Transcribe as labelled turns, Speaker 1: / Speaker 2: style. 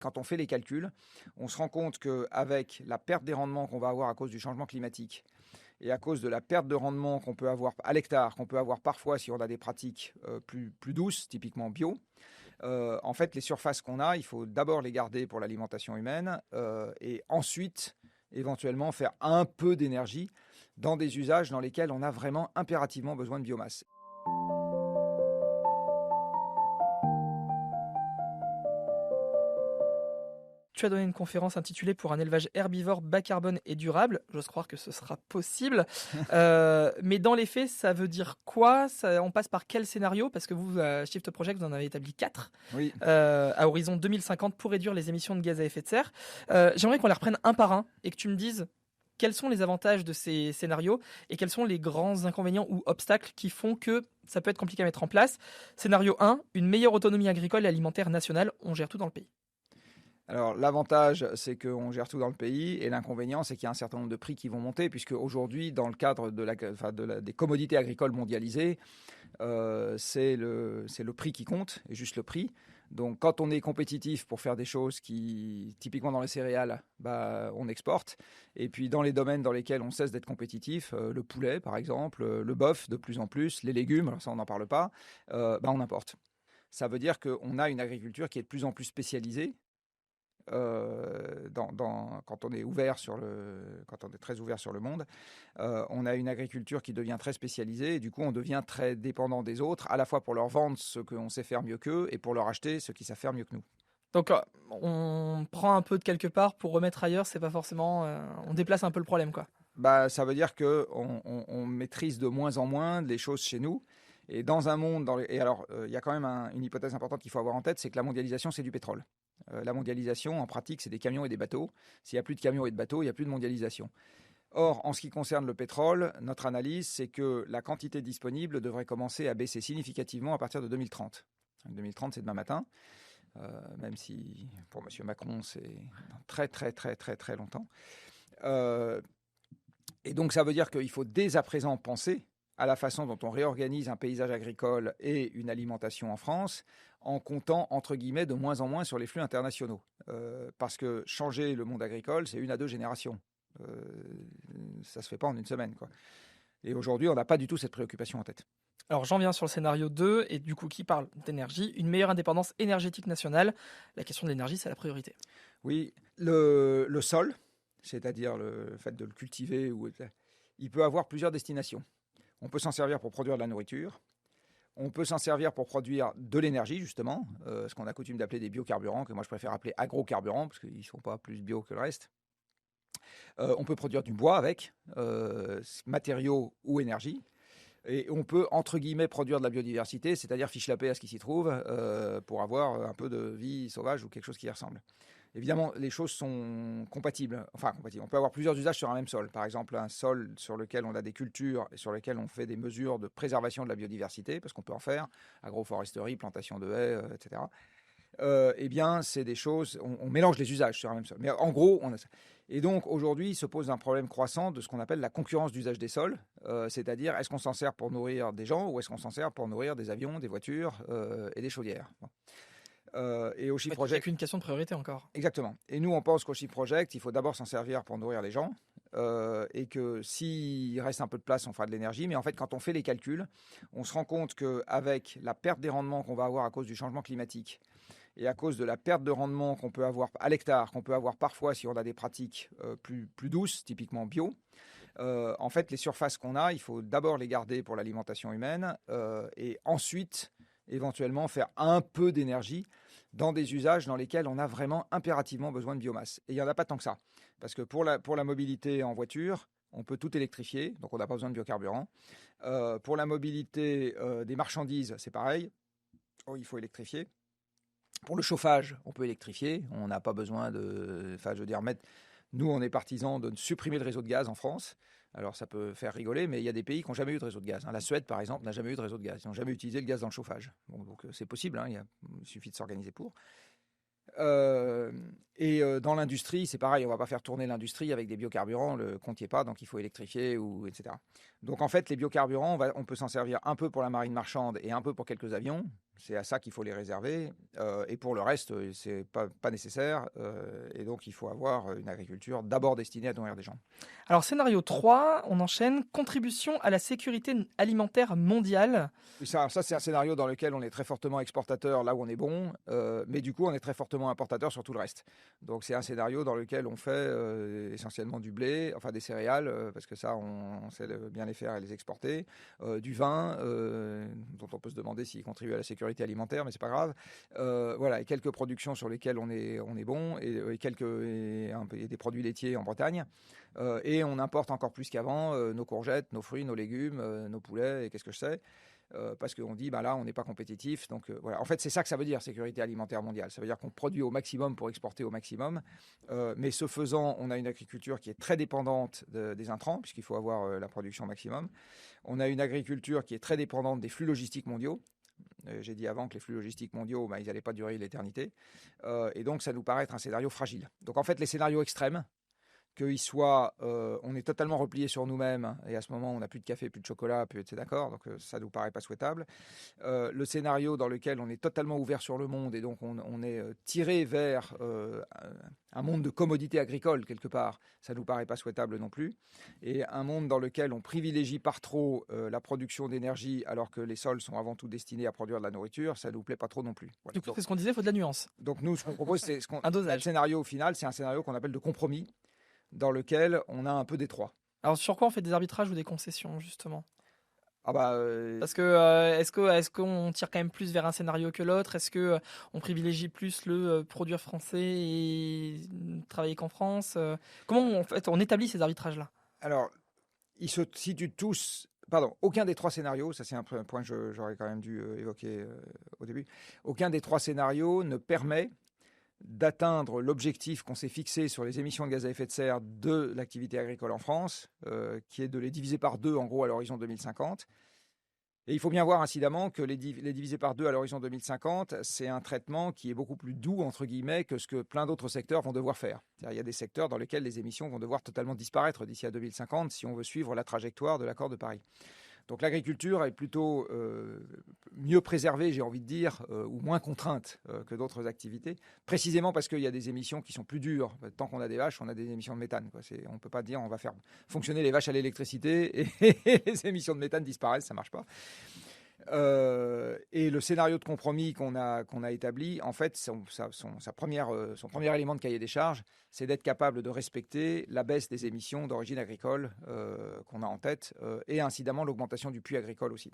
Speaker 1: Quand on fait les calculs, on se rend compte qu'avec la perte des rendements qu'on va avoir à cause du changement climatique et à cause de la perte de rendement qu'on peut avoir à l'hectare, qu'on peut avoir parfois si on a des pratiques plus douces, typiquement bio, en fait, les surfaces qu'on a, il faut d'abord les garder pour l'alimentation humaine et ensuite, éventuellement, faire un peu d'énergie dans des usages dans lesquels on a vraiment impérativement besoin de biomasse.
Speaker 2: Tu as donné une conférence intitulée «Pour un élevage herbivore bas carbone et durable». J'ose croire que ce sera possible. Mais dans les faits, ça veut dire quoi? On passe par quel scénario? Parce que vous, à Shift Project, vous en avez établi 4
Speaker 1: Oui.
Speaker 2: à horizon 2050 pour réduire les émissions de gaz à effet de serre. J'aimerais qu'on les reprenne un par un et que tu me dises quels sont les avantages de ces scénarios et quels sont les grands inconvénients ou obstacles qui font que ça peut être compliqué à mettre en place. Scénario 1, une meilleure autonomie agricole et alimentaire nationale. On gère tout dans le pays.
Speaker 1: Alors, l'avantage, c'est qu'on gère tout dans le pays, et l'inconvénient, c'est qu'il y a un certain nombre de prix qui vont monter, puisque aujourd'hui, dans le cadre des commodités agricoles mondialisées, c'est le prix qui compte, et juste le prix. Donc, quand on est compétitif pour faire des choses qui, typiquement dans les céréales, on exporte. Et puis, dans les domaines dans lesquels on cesse d'être compétitif, le poulet, par exemple, le bœuf, de plus en plus, les légumes, alors ça, on n'en parle pas, on importe. Ça veut dire qu'on a une agriculture qui est de plus en plus spécialisée. Quand on est quand on est très ouvert sur le monde, on a une agriculture qui devient très spécialisée et du coup on devient très dépendant des autres, à la fois pour leur vendre ce qu'on sait faire mieux qu'eux et pour leur acheter ce qui savent faire mieux que nous.
Speaker 2: Donc, on prend un peu de quelque part pour remettre ailleurs, c'est pas forcément. On déplace un peu le problème, quoi.
Speaker 1: Ça veut dire qu'on maîtrise de moins en moins les choses chez nous. Et dans un monde, il y a quand même une hypothèse importante qu'il faut avoir en tête, c'est que la mondialisation, c'est du pétrole. La mondialisation, en pratique, c'est des camions et des bateaux. S'il n'y a plus de camions et de bateaux, il n'y a plus de mondialisation. Or, en ce qui concerne le pétrole, notre analyse, c'est que la quantité disponible devrait commencer à baisser significativement à partir de 2030. 2030, c'est demain matin, même si pour M. Macron, c'est dans très, très, très, très, très longtemps. Et donc, ça veut dire qu'il faut dès à présent penser à la façon dont on réorganise un paysage agricole et une alimentation en France, en comptant, entre guillemets, de moins en moins sur les flux internationaux. Parce que changer le monde agricole, c'est 1 à 2 générations. Ça ne se fait pas en une semaine, quoi. Et aujourd'hui, on n'a pas du tout cette préoccupation en tête.
Speaker 2: Alors, j'en viens sur le scénario 2, et du coup, qui parle d'énergie, une meilleure indépendance énergétique nationale. La question de l'énergie, c'est la priorité.
Speaker 1: Oui, le sol, c'est-à-dire le fait de le cultiver, il peut avoir plusieurs destinations. On peut s'en servir pour produire de la nourriture. On peut s'en servir pour produire de l'énergie, justement, ce qu'on a coutume d'appeler des biocarburants, que moi je préfère appeler agrocarburants, parce qu'ils ne sont pas plus bio que le reste. On peut produire du bois avec, matériaux ou énergie. Et on peut, entre guillemets, produire de la biodiversité, c'est-à-dire fiche la paix à ce qui s'y trouve, pour avoir un peu de vie sauvage ou quelque chose qui y ressemble. Évidemment, les choses sont compatibles. Enfin, compatibles. On peut avoir plusieurs usages sur un même sol. Par exemple, un sol sur lequel on a des cultures et sur lequel on fait des mesures de préservation de la biodiversité, parce qu'on peut en faire, agroforesterie, plantation de haies, etc. Eh bien, c'est des choses, on mélange les usages sur un même sol. Mais en gros, on a ça. Et donc, aujourd'hui, il se pose un problème croissant de ce qu'on appelle la concurrence d'usage des sols, c'est-à-dire, est-ce qu'on s'en sert pour nourrir des gens ou est-ce qu'on s'en sert pour nourrir des avions, des voitures et des chaudières. Bon. Et au Shift
Speaker 2: Il n'y a
Speaker 1: Project,
Speaker 2: qu'une question de priorité encore.
Speaker 1: exactement. Et nous, on pense qu'au Shift Project, il faut d'abord s'en servir pour nourrir les gens, et que s'il reste un peu de place, on fera de l'énergie. Mais en fait, quand on fait les calculs, on se rend compte qu'avec la perte des rendements qu'on va avoir à cause du changement climatique et à cause de la perte de rendement qu'on peut avoir à l'hectare, qu'on peut avoir parfois si on a des pratiques plus douces, typiquement bio, en fait, les surfaces qu'on a, il faut d'abord les garder pour l'alimentation humaine et ensuite, éventuellement, faire un peu d'énergie dans des usages dans lesquels on a vraiment impérativement besoin de biomasse. Et il n'y en a pas tant que ça. Parce que pour la mobilité en voiture, on peut tout électrifier, donc on n'a pas besoin de biocarburant. Pour la mobilité des marchandises, c'est pareil. Il faut électrifier. Pour le chauffage, on peut électrifier. On n'a pas besoin de... Enfin, je veux dire, nous, on est partisans de supprimer le réseau de gaz en France. Alors, ça peut faire rigoler, mais il y a des pays qui n'ont jamais eu de réseau de gaz. La Suède, par exemple, n'a jamais eu de réseau de gaz. Ils n'ont jamais utilisé le gaz dans le chauffage. Bon, donc, c'est possible, il suffit de s'organiser pour. Dans l'industrie, c'est pareil, on ne va pas faire tourner l'industrie avec des biocarburants, le compte n'y est pas, donc il faut électrifier, etc. Donc en fait, les biocarburants, on peut s'en servir un peu pour la marine marchande et un peu pour quelques avions, C'est à ça qu'il faut les réserver. Et pour le reste, c'est pas nécessaire. Et donc, il faut avoir une agriculture d'abord destinée à nourrir des gens.
Speaker 2: Alors, scénario 3, on enchaîne. Contribution à la sécurité alimentaire mondiale.
Speaker 1: Ça, c'est un scénario dans lequel on est très fortement exportateur là où on est bon, mais du coup, on est très fortement importateur sur tout le reste. Donc, c'est un scénario dans lequel on fait essentiellement du blé, enfin des céréales, parce que ça, on sait bien les faire et les exporter, du vin, dont on peut se demander s'il contribue à la sécurité alimentaire, mais c'est pas grave. Voilà, et quelques productions sur lesquelles on est bon, et des produits laitiers en Bretagne. Et on importe encore plus qu'avant nos courgettes, nos fruits, nos légumes, nos poulets, et qu'est-ce que je sais. Parce qu'on dit, là, on n'est pas compétitif. Donc, voilà. En fait, c'est ça que ça veut dire, sécurité alimentaire mondiale. Ça veut dire qu'on produit au maximum pour exporter au maximum. Mais ce faisant, on a une agriculture qui est très dépendante des intrants, puisqu'il faut avoir la production maximum. On a une agriculture qui est très dépendante des flux logistiques mondiaux. J'ai dit avant que les flux logistiques mondiaux, ils n'allaient pas durer l'éternité. Et donc, ça nous paraît être un scénario fragile. Donc, en fait, les scénarios extrêmes, on est totalement replié sur nous-mêmes, et à ce moment, on n'a plus de café, plus de chocolat, c'est d'accord, donc ça ne nous paraît pas souhaitable. Le scénario dans lequel on est totalement ouvert sur le monde, et donc on est tiré vers un monde de commodités agricoles, quelque part, ça ne nous paraît pas souhaitable non plus. Et un monde dans lequel on privilégie par trop la production d'énergie, alors que les sols sont avant tout destinés à produire de la nourriture, ça ne nous plaît pas trop non plus. Voilà.
Speaker 2: Du coup, c'est ce qu'on disait, il faut de la nuance.
Speaker 1: Donc nous, ce qu'on propose, c'est
Speaker 2: un dosage.
Speaker 1: Le scénario au final, c'est un scénario qu'on appelle de compromis, dans lequel on a un peu d'étroit.
Speaker 2: Alors sur quoi on fait des arbitrages ou des concessions, justement? Parce que est-ce qu'on tire quand même plus vers un scénario que l'autre? Est-ce que on privilégie plus le produire français et travailler qu'en France? Comment on établit ces arbitrages-là?
Speaker 1: Alors, ils se situent tous. Pardon, aucun des trois scénarios, ça c'est un point que j'aurais quand même dû évoquer au début, aucun des trois scénarios ne permet d'atteindre l'objectif qu'on s'est fixé sur les émissions de gaz à effet de serre de l'activité agricole en France, qui est de les diviser par 2 en gros à l'horizon 2050. Et il faut bien voir incidemment que les diviser par 2 à l'horizon 2050, c'est un traitement qui est beaucoup plus doux, entre guillemets, que ce que plein d'autres secteurs vont devoir faire. C'est-à-dire, il y a des secteurs dans lesquels les émissions vont devoir totalement disparaître d'ici à 2050 si on veut suivre la trajectoire de l'accord de Paris. Donc l'agriculture est plutôt mieux préservée, j'ai envie de dire, ou moins contrainte que d'autres activités, précisément parce qu'il y a des émissions qui sont plus dures. Tant qu'on a des vaches, on a des émissions de méthane, quoi. On ne peut pas dire on va faire fonctionner les vaches à l'électricité et les émissions de méthane disparaissent, ça ne marche pas. Et le scénario de compromis qu'on a établi, en fait, son premier élément de cahier des charges, c'est d'être capable de respecter la baisse des émissions d'origine agricole qu'on a en tête, et incidemment l'augmentation du puits agricole aussi.